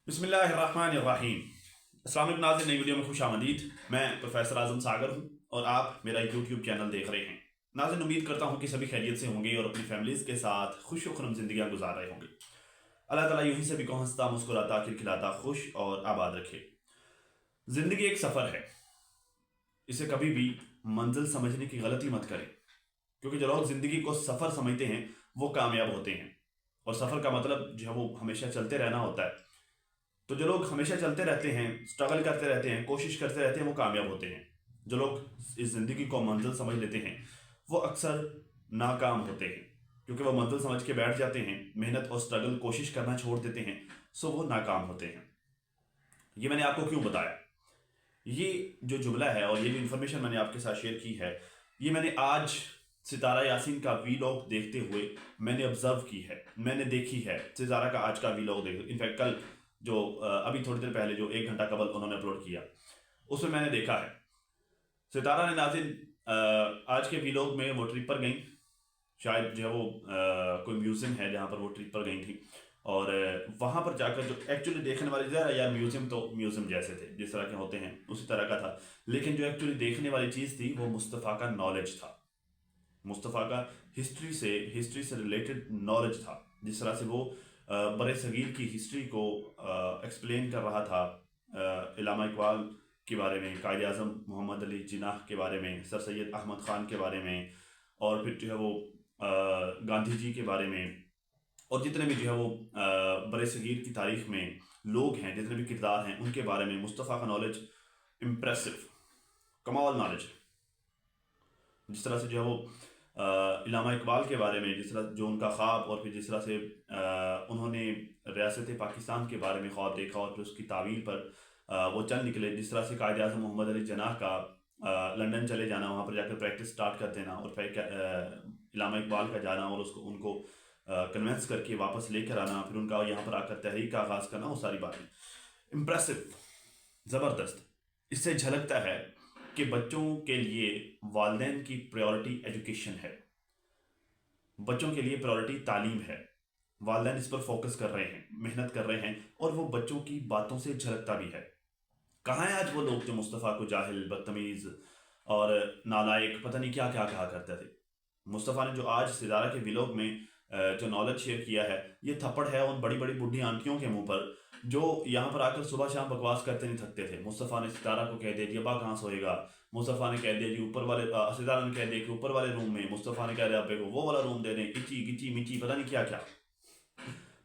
बिस्मिल्लाहिर्रहमानिर्रहीम। अस्सलाम वालेकुम नाज़रीन, नई वीडियो में खुश आमदीद। मैं प्रोफेसर आज़म सागर हूँ और आप मेरा यूट्यूब चैनल देख रहे हैं। नाज़रीन, उम्मीद करता हूँ कि सभी खैरियत से होंगे और अपनी फैमिलीज़ के साथ खुश खुरम ज़िंदगियाँ गुजार रहे होंगे। अल्लाह ताला यूं ही सभी को हंसता मुस्कुराता खिलखिलाता खुश और आबाद रखे। ज़िंदगी एक सफ़र है, इसे कभी भी मंजिल समझने की गलती मत करें, क्योंकि जो लोग ज़िंदगी को सफ़र समझते हैं वो कामयाब होते हैं। और सफ़र का मतलब जो है वो हमेशा चलते रहना होता है। तो जो लोग हमेशा चलते रहते हैं, स्ट्रगल करते रहते हैं, कोशिश करते रहते हैं, वो कामयाब होते हैं। जो लोग इस ज़िंदगी को मंजिल समझ लेते हैं वो अक्सर नाकाम होते हैं, क्योंकि वो मंजिल समझ के बैठ जाते हैं, मेहनत और स्ट्रगल कोशिश करना छोड़ देते हैं, सो वो नाकाम होते हैं। ये मैंने आपको क्यों बताया? ये जो जुमला है और ये जो इन्फॉर्मेशन मैंने आपके साथ शेयर की है, ये मैंने आज सितारा यासीन का वीलॉग देखते हुए मैंने ऑब्जर्व की है, मैंने देखी है। सितारा का आज का वीलॉग देख, इनफैक्ट कल जो अभी थोड़ी देर पहले जो 1 घंटा कबल उन्होंने अपलोड किया, उसमें मैंने देखा है सितारा ने नाज़रीन आज के वीलॉग में वो ट्रिप पर गई। शायद जो है वो कोई म्यूज़ियम है जहाँ पर वो ट्रिप पर गई थी, और वहाँ पर जाकर जो एक्चुअली देखने वाली जगह, यार म्यूज़ियम तो म्यूज़ियम जैसे थे, जिस तरह के होते हैं उसी तरह का था, लेकिन जो एक्चुअली देखने वाली चीज़ थी वो मुस्तफ़ा का नॉलेज था। मुस्तफ़ा का हिस्ट्री से रिलेटेड नॉलेज था। जिस तरह से वो बड़े सगीर की हिस्ट्री को एक्सप्लेन कर रहा था, इल्लामा इकबाल के बारे में, कायद आज़म मोहम्मद अली जिन्नाह के बारे में, सर सैयद अहमद ख़ान के बारे में, और फिर जो है वो गांधी जी के बारे में, और जितने भी जो है वो बड़े सगीर की तारीख़ में लोग हैं, जितने भी किरदार हैं, उनके बारे में मुस्तफ़ा का नॉलेज इम्प्रेसिव, कमाल नॉलेज। जिस तरह से जो है वो इल्लामा इकबाल के बारे में, जिस तरह जो उनका ख्वाब, और फिर जिस तरह से उन्होंने रियासत पाकिस्तान के बारे में ख्वाब देखा और फिर उसकी तावील पर वो चल निकले। जिस तरह से कायद आज़म मोहम्मद अली जिन्नाह का लंदन चले जाना, वहाँ पर जाकर प्रैक्टिस स्टार्ट कर देना, और फिर इल्लामा इकबाल का जाना और उनको कन्वेंस करके वापस लेकर आना, फिर उनका यहाँ पर आकर तहरीक का आगाज़ करना, वो सारी बातें इम्प्रेसिव, ज़बरदस्त। इससे झलकता है कि बच्चों के लिए वालिदैन की प्रायोरिटी एजुकेशन है, बच्चों के लिए प्रायोरिटी तालीम है। वालिदैन इस पर फोकस कर रहे हैं, मेहनत कर रहे हैं, और वो बच्चों की बातों से झलकता भी है। कहाँ है आज वो लोग जो मुस्तफ़ा को जाहिल, बदतमीज़ और नालायक, पता नहीं क्या क्या कहा करते थे? मुस्तफ़ा ने जो आज सितारा के व्लॉग में जो नॉलेज शेयर किया है, ये थप्पड़ है उन बड़ी बड़ी बूढ़ी आंटियों के मुंह पर, जो यहाँ पर आकर सुबह शाम बकवास करते नहीं थकते थे। मुस्तफ़ा ने सितारा को कह दिया अब्बा कहाँ सोएगा, मुस्तफ़ा ने कह दिया जी ऊपर वाले, सितारा ने कह दिया कि ऊपर वाले रूम में, मुस्तफ़ा ने कह दिया अब्बे को वो वाला रूम दे दें, इची गिची मिची पता नहीं क्या क्या।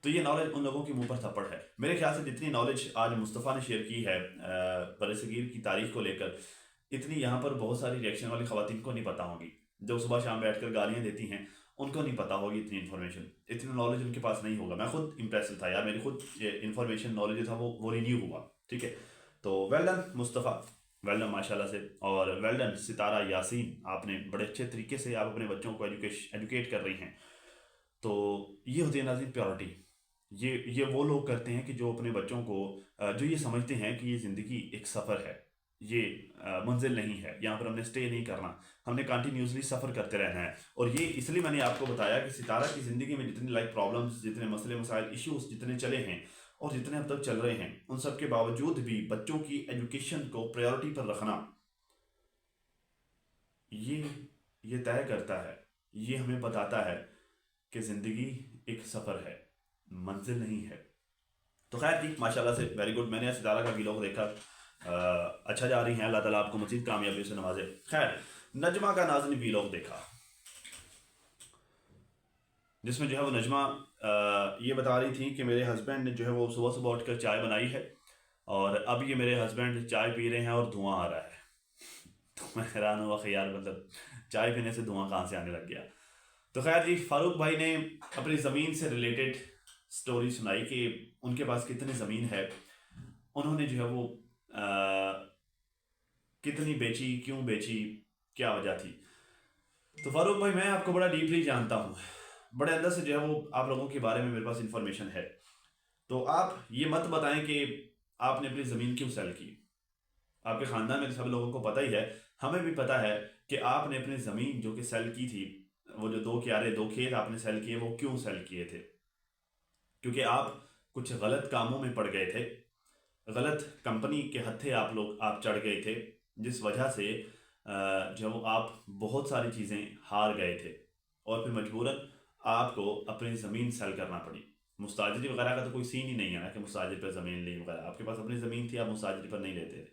तो ये नॉलेज उन लोगों के मुंह पर थप्पड़ है। मेरे ख्याल से जितनी नॉलेज आज मुस्तफ़ा ने शेयर की है बरसगीर की तारीख को लेकर, इतनी यहाँ पर बहुत सारी रिएक्शन वाली ख़वातीन को नहीं पता होगी, जो सुबह शाम बैठकर गालियाँ देती हैं, उनको नहीं पता होगी इतनी इन्फॉर्मेशन, इतनी नॉलेज उनके पास नहीं होगा। मैं खुद इंप्रेसिव था यार, मेरी खुद इन्फॉर्मेशन नॉलेज था वो रिन्यू हुआ। ठीक है, तो well done Mustafa, well done माशाल्लाह से, और वेल डन सितारा यासीन, आपने बड़े अच्छे तरीके से आप अपने बच्चों को एजुकेट कर रही हैं। तो ये होती है नाज़रीन प्रायोरिटी। ये वो लोग करते हैं कि जो अपने बच्चों को जो ये समझते हैं कि ये ज़िंदगी एक सफ़र है, ये मंजिल नहीं है, यहाँ पर हमने स्टे नहीं करना, हमने कंटिन्यूसली सफ़र करते रहना है। और ये इसलिए मैंने आपको बताया कि सितारा की ज़िंदगी में जितनी लाइफ प्रॉब्लम्स, जितने मसले मसाइल, इश्यूज जितने चले हैं और जितने अब तक चल रहे हैं, उन सब के बावजूद भी बच्चों की एजुकेशन को प्रायोरिटी पर रखना, ये तय करता है, ये हमें बताता है कि ज़िंदगी एक सफ़र है, मंजिल नहीं है। तो खैर जी, माशाल्लाह से वेरी गुड। मैंने सितारा का वीलॉग देखा, अच्छा जा रही हैं, अल्लाह ताला आपको मज़ीद कामयाबी से नवाजे। खैर, नजमा का नाज़नीन वीलॉग देखा, जिसमें जो है वो नजमा ये बता रही थी कि मेरे हस्बैंड ने जो है वो सुबह सुबह उठकर चाय बनाई है, और अब ये मेरे हस्बैंड चाय पी रहे हैं और धुआं आ रहा है। तो मैं हैरान हुआ कि यार मतलब चाय पीने से धुआं कहाँ से आने लग गया। तो खैर जी, फारूक भाई ने अपनी ज़मीन से रिलेटेड स्टोरी सुनाई कि उनके पास कितनी ज़मीन है, उन्होंने जो है वो कितनी बेची, क्यों बेची, क्या वजह थी। तो फारूक भाई, मैं आपको बड़ा डीपली जानता हूँ, बड़े अंदर से जो है वो आप लोगों के बारे में मेरे पास इंफॉर्मेशन है। तो आप ये मत बताएं कि आपने अपनी ज़मीन क्यों सेल की। आपके ख़ानदान में सब लोगों को पता ही है, हमें भी पता है कि आपने अपनी ज़मीन जो कि सेल की थी, वो जो 2 क्यारे 2 खेत आपने सेल किए, वो क्यों सेल किए थे? क्योंकि आप کچھ غلط کاموں میں پڑ گئے تھے، غلط کمپنی کے ہتھے آپ چڑھ گئے تھے، جس وجہ سے جو آپ بہت ساری چیزیں ہار گئے تھے اور پھر مجبوراً آپ کو اپنی زمین سیل کرنا پڑی۔ مستاجری وغیرہ کا تو کوئی سین ہی نہیں ہے نا کہ مستاجر پہ زمین لی وغیرہ، آپ کے پاس اپنی زمین تھی، آپ مستاجری پر نہیں لیتے تھے،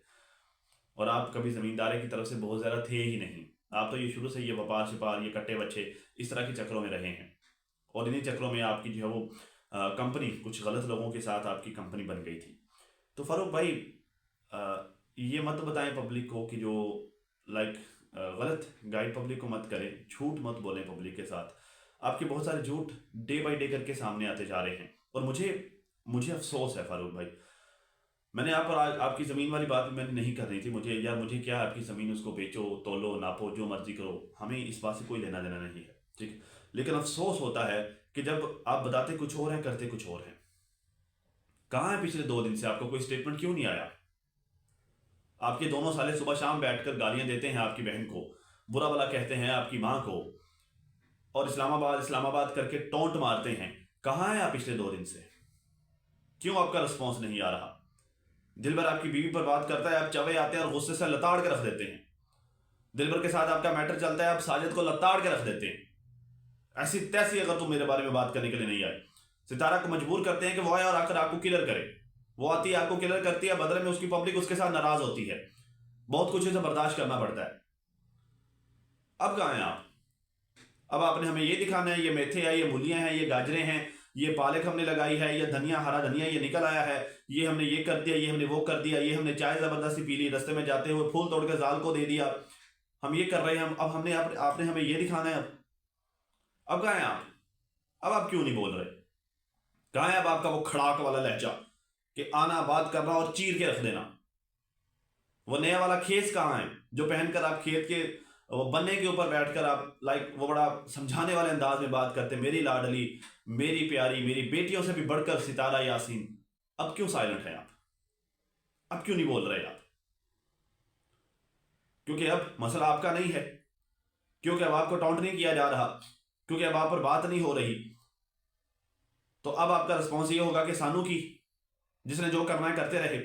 اور آپ کبھی زمیندارے کی طرف سے بہت زیادہ تھے ہی نہیں۔ آپ تو یہ شروع سے یہ وپار شپار، یہ کٹے بچے، اس طرح کے چکروں میں رہے ہیں، اور انہیں چکروں میں آپ کی جو ہے وہ کمپنی، کچھ غلط لوگوں کے ساتھ آپ کی کمپنی بن گئی تھی۔ تو فاروق بھائی یہ مت بتائیں پبلک کو کہ جو غلط گائیڈ پبلک کو مت کریں، جھوٹ مت بولیں پبلک کے ساتھ۔ آپ کے بہت سارے جھوٹ ڈے بائی ڈے کر کے سامنے آتے جا رہے ہیں، اور مجھے افسوس ہے فاروق بھائی۔ میں نے آپ پر آپ کی زمین والی بات میں نے نہیں کر رہی تھی، مجھے کیا آپ کی زمین، اس کو بیچو، تولو، ناپو، جو مرضی کرو، ہمیں اس بات سے کوئی لینا دینا نہیں ہے، ٹھیک ہے۔ لیکن افسوس ہوتا ہے کہ جب آپ بتاتے کچھ اور ہیں، کرتے کچھ اور ہیں۔ کہاں ہے پچھلے 2 دن سے آپ کو کوئی اسٹیٹمنٹ کیوں نہیں آیا؟ آپ کے دونوں سالے صبح شام بیٹھ کر گالیاں دیتے ہیں آپ کی بہن کو، برا بلا کہتے ہیں آپ کی ماں کو، اور اسلام آباد کر کے ٹونٹ مارتے ہیں۔ کہاں ہیں آپ پچھلے 2 دن سے؟ کیوں آپ کا رسپانس نہیں آ رہا؟ دل بھر آپ کی بیوی پر بات کرتا ہے، آپ چوے آتے ہیں اور غصے سے لتاڑ کے رکھ دیتے ہیں۔ دل بھر کے ساتھ آپ کا میٹر چلتا ہے، آپ ساجد کو لتاڑ کے رکھ دیتے ہیں۔ ایسی تیسی اگر تم میرے بارے میں بات کرنے کے لیے نہیں آئے، ستارہ کو مجبور کرتے ہیں کہ وہ آئے اور آ کر آپ کو کلر کرے۔ وہ آتی ہے، آپ کو کلر کرتی ہے، بدلے میں اس کی پبلک اس کے ساتھ ناراض ہوتی ہے، بہت کچھ اسے برداشت کرنا پڑتا ہے۔ اب کہاں ہیں آپ؟ اب آپ نے ہمیں یہ دکھانا ہے، یہ میتھے ہیں، یہ مولیاں ہیں، یہ گاجریں ہیں، یہ پالک ہم نے لگائی ہے، یہ دھنیا، ہرا دھنیا یہ نکل آیا ہے، یہ ہم نے یہ کر دیا، یہ ہم نے وہ کر دیا، یہ ہم نے چائے زبردستی پی لی، رستے میں جاتے ہوئے پھول توڑ کے زال کو دے دیا، ہم یہ کر رہے ہیں، اب آپ نے ہمیں یہ دکھانا ہے۔ اب کہاں ہیں آپ؟ اب آپ کیوں نہیں بول رہے؟ کہاں ہے اب آپ کا وہ کھڑاک والا لہجہ کہ آنا، بات کرنا اور چیر کے رکھ دینا؟ وہ نیا والا کھیس کہاں ہے جو پہن کر آپ کھیت کے وہ بننے کے اوپر بیٹھ کر آپ وہ بڑا سمجھانے والے انداز میں بات کرتے، میری لاڈلی، میری پیاری، میری بیٹیوں سے بھی بڑھ کر ستارہ یاسین؟ اب کیوں سائلنٹ ہے آپ؟ اب کیوں نہیں بول رہے آپ؟ کیونکہ اب مسئلہ آپ کا نہیں ہے، کیونکہ اب آپ کو ٹاؤنٹ نہیں کیا جا رہا، کیونکہ اب آپ پر بات نہیں ہو رہی۔ تو اب آپ کا رسپانس یہ ہوگا کہ سانو کی، جس نے جو کرنا ہے کرتے رہے،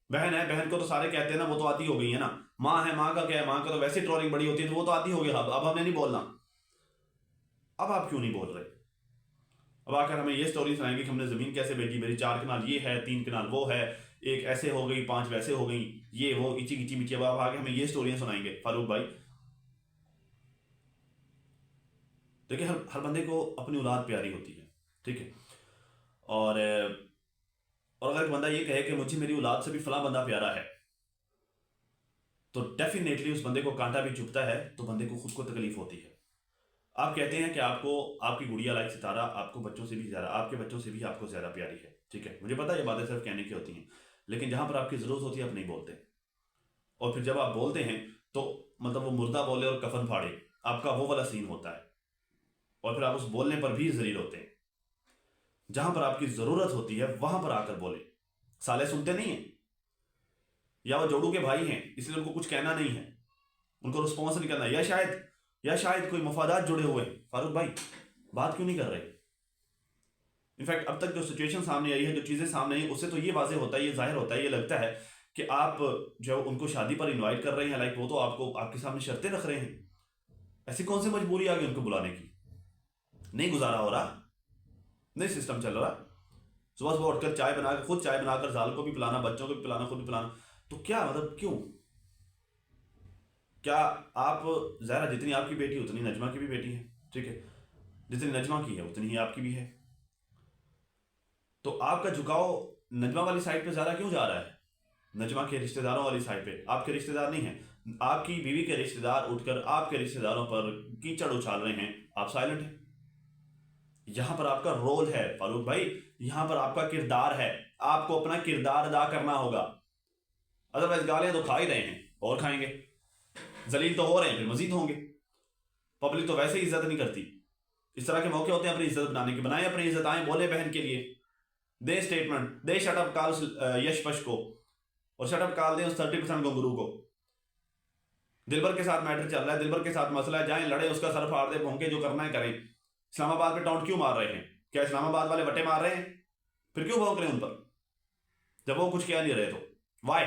بہن ہے، بہن کو تو سارے کہتے ہیں نا، وہ تو آتی ہو گئی ہے نا، ماں ہے، ماں کا کیا ہے، ماں کا تو ویسے ٹرولنگ بڑی ہوتی ہے، تو وہ تو آتی ہو گئی، اب ہمیں نہیں بولنا۔ اب آپ کیوں نہیں بول رہے؟ اب آ کر ہمیں یہ سٹوری سنائیں گے کہ ہم نے زمین کیسے بیچی، میری 4 کنال یہ ہے، 3 کنال وہ ہے، 1 ایسے ہو گئی، 5 ویسے ہو گئی، یہ وہ اچی گچی بچی۔ اب آپ آگے ہمیں یہ سٹوریاں سنائیں گے فاروق بھائی؟ دیکھیں، ہر بندے کو اپنی اولاد پیاری ہوتی ہے، ٹھیک ہے، اور اگر ایک بندہ یہ کہے کہ مجھے میری اولاد سے بھی فلاں بندہ پیارا ہے، تو ڈیفینیٹلی اس بندے کو کانٹا بھی چبھتا ہے، تو بندے کو خود کو تکلیف ہوتی ہے۔ آپ کہتے ہیں کہ آپ کو آپ کی گڑیا لائک ستارہ آپ کو بچوں سے بھی زیادہ، آپ کے بچوں سے بھی آپ کو زیادہ پیاری ہے، ٹھیک ہے، مجھے پتا ہے یہ باتیں صرف کہنے کی ہوتی ہیں، لیکن جہاں پر آپ کی ضرورت ہوتی ہے آپ نہیں بولتے، اور پھر جب آپ بولتے ہیں تو مطلب وہ مردہ بولے اور کفن پھاڑے، آپ کا وہ والا سین ہوتا ہے، اور پھر آپ اس بولنے پر بھی ذلیل ہوتے ہیں۔ جہاں پر آپ کی ضرورت ہوتی ہے وہاں پر آ کر بولے۔ سالے سنتے نہیں ہیں، یا وہ جوڑو کے بھائی ہیں اس لیے ان کو کچھ کہنا نہیں ہے، ان کو رسپانس نہیں کرنا، یا شاید کوئی مفادات جڑے ہوئے ہیں۔ فاروق بھائی بات کیوں نہیں کر رہے؟ انفیکٹ اب تک جو سچویشن سامنے آئی ہے، جو چیزیں سامنے آئی، اس سے تو یہ واضح ہوتا ہے، یہ ظاہر ہوتا ہے، یہ لگتا ہے کہ آپ جو ان کو شادی پر انوائٹ کر رہے ہیں، لائک وہ تو آپ کے سامنے شرطیں رکھ رہے ہیں۔ ایسی کون سی مجبوری آ گئی ان کو بلانے کی؟ نہیں گزارا ہو رہا، نہیں سسٹم چل رہا، صبح صبح اٹھ کر چائے بنا کے، خود چائے بنا کر زال کو بھی پلانا، بچوں کو بھی پلانا، خود بھی پلانا، تو کیا مطلب کیوں؟ کیا آپ ظاہرہ جتنی آپ کی بیٹی اتنی نجمہ کی بھی بیٹی ہے، ٹھیک ہے، جتنی نجمہ کی ہے اتنی ہی آپ کی بھی ہے، تو آپ کا جھکاؤ نجمہ والی سائڈ پہ زیادہ کیوں جا رہا ہے؟ نجمہ کے رشتہ داروں والی سائڈ پہ آپ کے رشتہ دار نہیں ہیں، آپ کی بیوی کے رشتہ دار اٹھ کر آپ کے رشتہ داروں پر کیچڑ اچھال رہے ہیں، آپ سائلنٹ ہیں۔ یہاں پر آپ کا رول ہے فاروق بھائی، یہاں پر آپ کا کردار ہے، آپ کو اپنا کردار ادا کرنا ہوگا، ادروائز گالیاں تو کھا ہی رہے ہیں اور کھائیں گے، ذلیل تو ہو رہے ہیں، پھر مزید ہوں گے۔ پبلک تو ویسے ہی عزت نہیں کرتی، اس طرح کے موقع ہوتے ہیں اپنی عزت بنانے کے، بنائیں اپنی عزت، آئیں بولے بہن کے لیے، دے اسٹیٹمنٹ، دے شٹ اپ کال یش پش کو، اور شٹ اپ کال دیں اس 30% گنگرو کو۔ دلبر کے ساتھ میٹر چل رہا ہے، دلبر کے ساتھ مسئلہ ہے، جائیں لڑے، اس کا سر پھاڑ دے، بھونکے، جو کرنا ہے کریں۔ اسلام آباد پہ ٹاؤنٹ کیوں مار رہے ہیں؟ کیا اسلام آباد والے وٹے مار رہے ہیں؟ फिर क्यों भौंक रहे हैं उन पर जब वो कुछ कह नहीं रहे? तो वाई?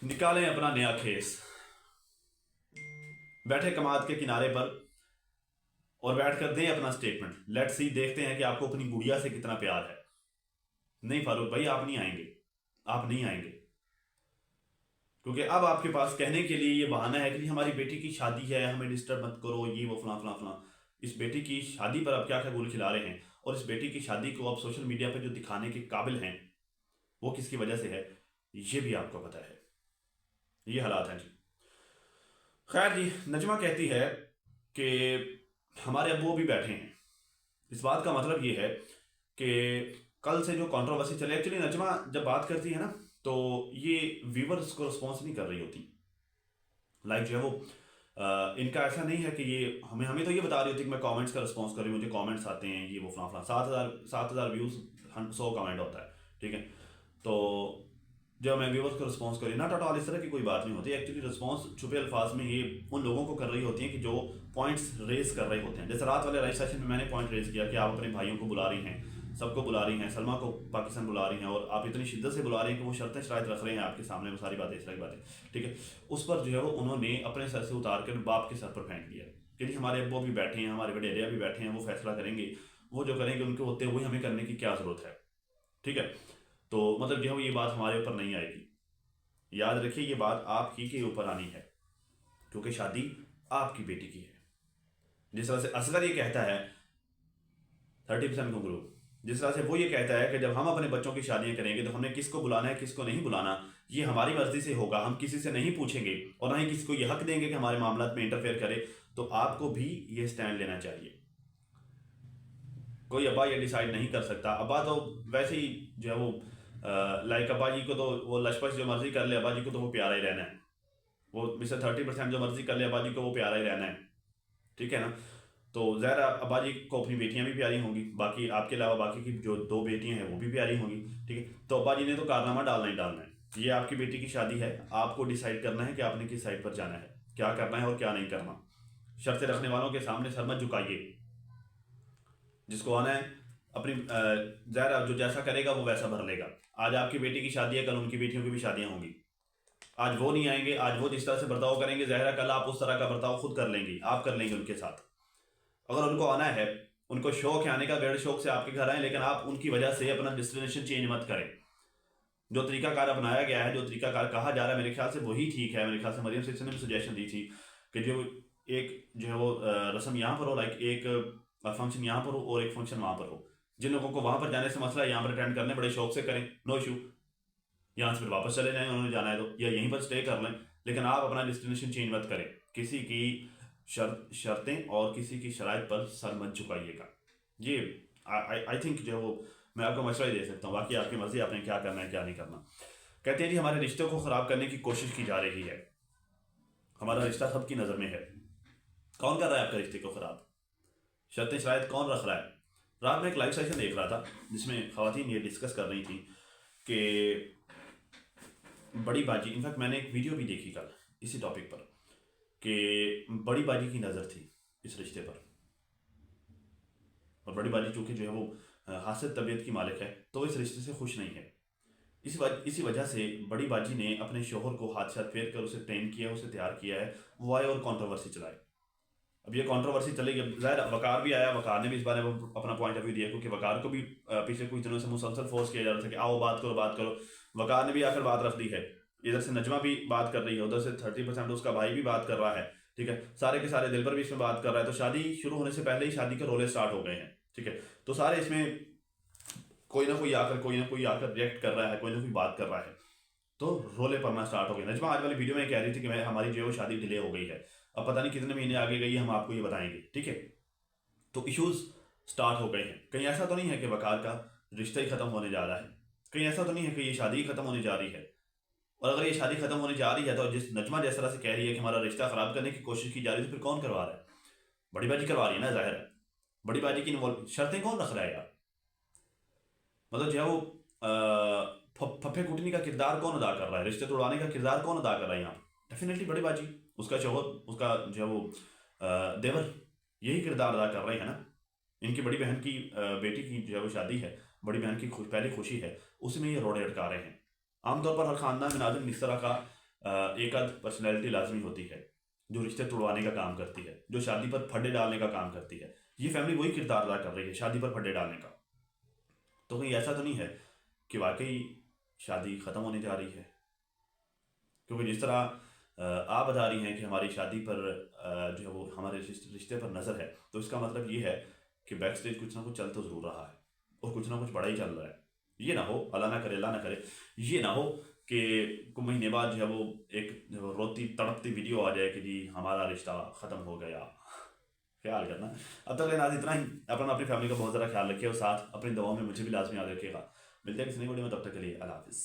निकालें अपना नया केस, बैठे कमाद के किनारे पर और बैठ कर दें अपना स्टेटमेंट। लेट्स सी, देखते हैं कि आपको अपनी गुड़िया से कितना प्यार है। नहीं फारूक भाई, आप नहीं आएंगे, आप नहीं आएंगे, क्योंकि अब आपके पास कहने के लिए ये बहाना है कि हमारी बेटी की शादी है, हमें डिस्टर्ब मत करो, ये वो फला फला फला। इस बेटी की शादी पर आप क्या क्या गोल खिला रहे हैं, और इस बेटी की शादी को आप सोशल मीडिया पर जो दिखाने के काबिल हैं वो किसकी वजह से है, ये भी आपको पता है। ये हालात हैं जी। खैर जी, नजमा कहती है कि हमारे अब्बू भी बैठे हैं। इस बात का मतलब ये है कि कल से जो कंट्रोवर्सी चले, एक्चुअली नजमा जब बात करती है ना तो ये व्यूवर्स को रिस्पॉन्स नहीं कर रही होती। लाइक जो है वो इनका ऐसा नहीं है कि ये हमें तो ये बता रही होती कि मैं कमेंट्स का रिस्पॉन्स कर रही हूँ, मुझे कमेंट्स आते हैं, ये वो फला फला। 7,000 व्यूज़, 100 कमेंट होता है, ठीक है। तो जब मैं व्यूवर्स को रिस्पॉन्स करी ना टॉल, इस तरह की कोई बात नहीं होती। एक्चुअली रिस्पॉन्स छुपे अल्फाज में ये उन लोगों को कर रही होती है कि जो पॉइंट्स रेज कर रहे होते हैं। जैसे रात वाले लाइव सेशन में मैंने पॉइंट रेज किया कि आप अपने भाइयों को बुला रही हैं, सबको बुला रही हैं, सलमा को पाकिस्तान बुला रही हैं, और आप इतनी शिद्दत से बुला रही हैं कि वो शर्तें शराइत रख रहे हैं आपके सामने, वो सारी बातें, इस तरह की बातें, ठीक है। उस पर जो है वो उन्होंने अपने सर से उतार कर बाप के सर पर फेंक दिया कि नहीं, हमारे अब्बू भी बैठे हैं, हमारे वडेरिया भी बैठे हैं, वो फैसला करेंगे, वो जो करेंगे उनके होते हुए हमें करने की क्या ज़रूरत है, ठीक है। तो मतलब जो है ये बात हमारे ऊपर नहीं आएगी। याद रखिए, ये बात आपकी के ऊपर आनी है, क्योंकि शादी आपकी बेटी की है। जिस तरह से असगर ये कहता है 30% घुंघरू, जिस तरह से वो ये कहता है कि जब हम अपने बच्चों की शादियां करेंगे तो हमें किसको बुलाना है, किसको नहीं बुलाना, ये हमारी मर्जी से होगा, हम किसी से नहीं पूछेंगे और ना ही किसी को ये हक देंगे कि हमारे मामला में इंटरफेयर करे। तो आपको भी ये स्टैंड लेना चाहिए। कोई अब्बा ये डिसाइड नहीं कर सकता। अब्बा तो वैसे ही जो है वो लाइक अब्बा जी को तो वो लशपश जो मर्जी कर ले, अब्बा जी को तो वो प्यारा ही रहना है। वो मिस्टर 30% जो मर्जी कर ले, अब्बा जी को वो प्यारा ही रहना है, ठीक है ना। तो ज़ाहिर अब्बा जी को अपनी बेटियां भी प्यारी होंगी, बाकी आपके अलावा बाकी की जो 2 बेटियां हैं वो भी प्यारी होंगी, ठीक है। तो अब्बा जी ने तो कारनामा डालना ही डालना है। ये आपकी बेटी की शादी है, आपको डिसाइड करना है कि आपने किस साइड पर जाना है, क्या करना है और क्या नहीं करना। शर्तें रखने वालों के सामने सर मत झुकाइए। जिसको आना है अपनी ज़ाहिर जो जैसा करेगा वो वैसा भर लेगा। आज आपकी बेटी की शादी है, कल उनकी बेटियों की भी शादियां होंगी। आज वो नहीं आएंगे, आज वो जिस तरह से बर्ताव करेंगे, ज़ाहिर है कल आप उस तरह का बर्ताव खुद कर लेंगे, आप कर लेंगे उनके साथ। अगर उनको आना है, उनको शौक है आने का, गैर शौक से आपके घर आए, लेकिन आप उनकी वजह से अपना डेस्टिनेशन चेंज मत करें। जो तरीकाकार अपनाया गया है, जो तरीकाकार कहा जा रहा है, मेरे ख्याल से वही ठीक है। मेरे ख्याल से मरियम सिस्टर ने भी सजेशन दी थी कि जो एक जो है वो रस्म यहाँ पर हो, लाइक एक फंक्शन यहाँ पर हो और एक फंक्शन वहाँ पर हो। जिन लोगों को वहाँ पर जाने से मसला है, यहाँ पर अटेंड करने बड़े शौक से करें, नो इशू। यहाँ से फिर वापस चले जाएं उन्होंने जाना है तो, या यहीं पर स्टे कर लें, लेकिन आप अपना डेस्टिनेशन चेंज मत करें। किसी की शर्तें और किसी की शराइत पर सर मत झुकाइएगा। ये आई थिंक जो वो मैं आपको मशवरा ही दे सकता हूँ, बाकी आपकी मर्जी, आपने क्या करना है क्या नहीं करना। कहते हैं जी हमारे रिश्तों को ख़राब करने की कोशिश की जा रही है। हमारा रिश्ता सबकी नज़र में है, कौन कर रहा है आपके रिश्ते को ख़राब? शर्तें शराइत कौन रख रहा है? रात में एक लाइव सेशन देख रहा था जिसमें ख़वातीन ये डिस्कस कर रही थी कि बड़ी बाजी, इनफैक्ट मैंने एक वीडियो भी देखी कल इसी टॉपिक पर कि बड़ी बाजी की नज़र थी इस रिश्ते पर, और बड़ी बाजी चूँकि जो है वो हासिल तबीयत की मालिक है तो इस रिश्ते से खुश नहीं है। इसी वजह से बड़ी बाजी ने अपने शोहर को हाथ साथ फेर कर उसे ट्रेन किया, उसे तैयार किया है, वो आए और कंट्रोवर्सी चलाए। अब ये कंट्रोवर्सी चलेगी, ज़ाहिर वकार भी आया, वकार ने भी इस बारे में अपना पॉइंट ऑफ व्यू दिया, क्योंकि वकार को भी पिछले कुछ दिनों से मुसलसल फोर्स किया जा रहा था कि आओ बात करो बात करो। वकार ने भी आकर बात रख दी है, इधर से नजमा भी बात कर रही है, उधर से 30% उसका भाई भी बात कर रहा है, ठीक है। सारे के सारे दिलबर भी इसमें बात कर रहा है। तो शादी शुरू होने से पहले ही शादी के रोले स्टार्ट हो गए हैं, ठीक है। तो सारे इसमें कोई ना कोई आकर रिएक्ट कर रहा है, कोई ना कोई बात कर रहा है, तो रोले पड़ना स्टार्ट हो गए। नजमा आज वाली वीडियो में कह रही थी कि मैं हमारी जो है वो शादी डिले हो गई है, अब पता नहीं कितने महीने आगे गई है, हम आपको ये बताएंगे, ठीक है। तो इश्यूज स्टार्ट हो गए हैं। कहीं ऐसा तो नहीं है कि वकार का रिश्ता ही खत्म होने जा रहा है, कहीं ऐसा तो नहीं है कि ये शादी ही खत्म होने जा रही है। और अगर ये शादी खत्म होने जा रही है तो जिस नजमा जिस तरह से कह रही है कि हमारा रिश्ता खराब करने की कोशिश की जा रही है, तो फिर कौन करवा रहा है? बड़ी बाजी करवा रही है ना, जाहिर है। बड़ी बाजी की इन्वॉल्व शर्तें कौन रख रहा है यार? मतलब जो है वो फफे कुटनी का किरदार कौन अदा कर रहा है, रिश्ते तोड़वाने का किरदार कौन अदा कर रहा है यहाँ? डेफिनेटली बड़ी बाजी, उसका शोहर, उसका जो है वो देवर, यही किरदार अदा कर रहे हैं ना। ان کی بڑی بہن کی بیٹی کی جو ہے وہ شادی ہے، بڑی بہن کی پہلی خوشی ہے، اس میں یہ روڑے اٹکا رہے ہیں۔ عام طور پر ہر خاندان میں ناظرین اس طرح کا ایک آدھ پرسنالٹی لازمی ہوتی ہے جو رشتے توڑوانے کا کام کرتی ہے، جو شادی پر پھڈے ڈالنے کا کام کرتی ہے۔ یہ فیملی وہی کردار ادا کر رہی ہے، شادی پر پھڈے ڈالنے کا۔ تو کہیں ایسا تو نہیں ہے کہ واقعی شادی ختم ہونے جا رہی ہے؟ کیونکہ جس طرح آپ بتا رہی ہیں کہ ہماری شادی پر جو ہے وہ ہمارے رشتے پر نظر ہے، تو اس کا مطلب یہ ہے کہ بیک سٹیج کچھ نہ کچھ چل تو ضرور رہا ہے، اور کچھ نہ کچھ بڑا ہی چل رہا ہے۔ یہ نہ ہو، اللہ نہ کرے، اللہ نہ کرے، یہ نہ ہو کہ کچھ مہینے بعد جو ہے وہ ایک روتی تڑپتی ویڈیو آ جائے کہ جی ہمارا رشتہ ختم ہو گیا۔ خیال کرنا۔ اب تک لینا اتنا ہی۔ اپنی فیملی کا بہت زیادہ خیال رکھیے، اور ساتھ اپنی دعاؤں میں مجھے بھی لازمی یاد رکھیے گا۔ ملتے ہیں کسی نئی ویڈیو میں، تب تک کے لیے اللہ حافظ۔